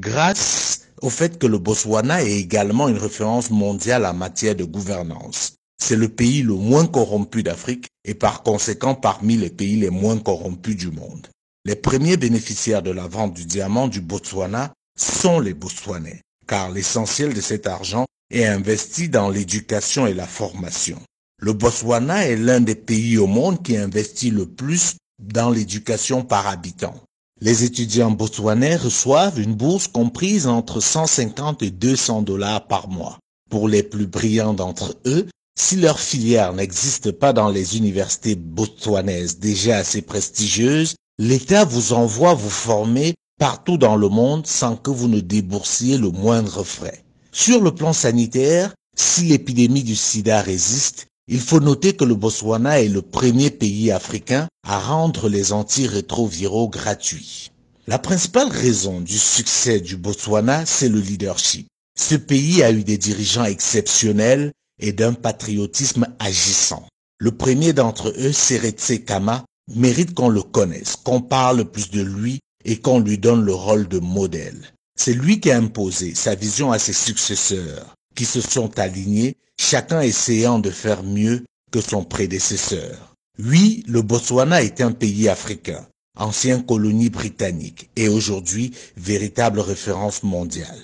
grâce au fait que le Botswana est également une référence mondiale en matière de gouvernance. C'est le pays le moins corrompu d'Afrique et par conséquent parmi les pays les moins corrompus du monde. Les premiers bénéficiaires de la vente du diamant du Botswana sont les Botswanais, car l'essentiel de cet argent est investi dans l'éducation et la formation. Le Botswana est l'un des pays au monde qui investit le plus dans l'éducation par habitant. Les étudiants botswanais reçoivent une bourse comprise entre 150 et 200 dollars par mois. Pour les plus brillants d'entre eux, si leur filière n'existe pas dans les universités botswanaises déjà assez prestigieuses, l'État vous envoie vous former partout dans le monde sans que vous ne déboursiez le moindre frais. Sur le plan sanitaire, si l'épidémie du sida résiste, il faut noter que le Botswana est le premier pays africain à rendre les antirétroviraux gratuits. La principale raison du succès du Botswana, c'est le leadership. Ce pays a eu des dirigeants exceptionnels et d'un patriotisme agissant. Le premier d'entre eux, Seretse Khama, mérite qu'on le connaisse, qu'on parle plus de lui et qu'on lui donne le rôle de modèle. C'est lui qui a imposé sa vision à ses successeurs, qui se sont alignés, chacun essayant de faire mieux que son prédécesseur. Oui, le Botswana est un pays africain, ancienne colonie britannique et aujourd'hui véritable référence mondiale.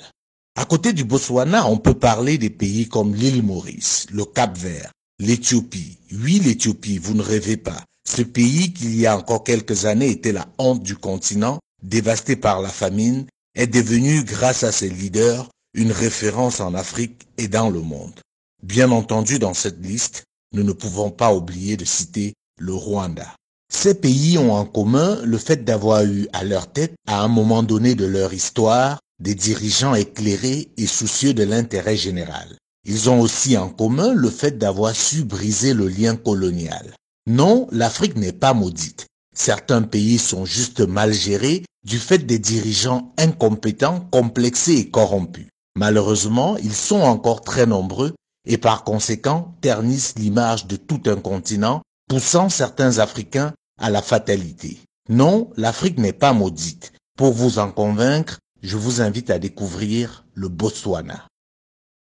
À côté du Botswana, on peut parler des pays comme l'île Maurice, le Cap-Vert, l'Éthiopie. Oui, l'Éthiopie, vous ne rêvez pas. Ce pays qui, il y a encore quelques années, était la honte du continent, dévasté par la famine, est devenu, grâce à ses leaders, une référence en Afrique et dans le monde. Bien entendu, dans cette liste, nous ne pouvons pas oublier de citer le Rwanda. Ces pays ont en commun le fait d'avoir eu à leur tête, à un moment donné de leur histoire, des dirigeants éclairés et soucieux de l'intérêt général. Ils ont aussi en commun le fait d'avoir su briser le lien colonial. Non, l'Afrique n'est pas maudite. Certains pays sont juste mal gérés du fait des dirigeants incompétents, complexés et corrompus. Malheureusement, ils sont encore très nombreux et par conséquent ternissent l'image de tout un continent, poussant certains Africains à la fatalité. Non, l'Afrique n'est pas maudite. Pour vous en convaincre, je vous invite à découvrir le Botswana.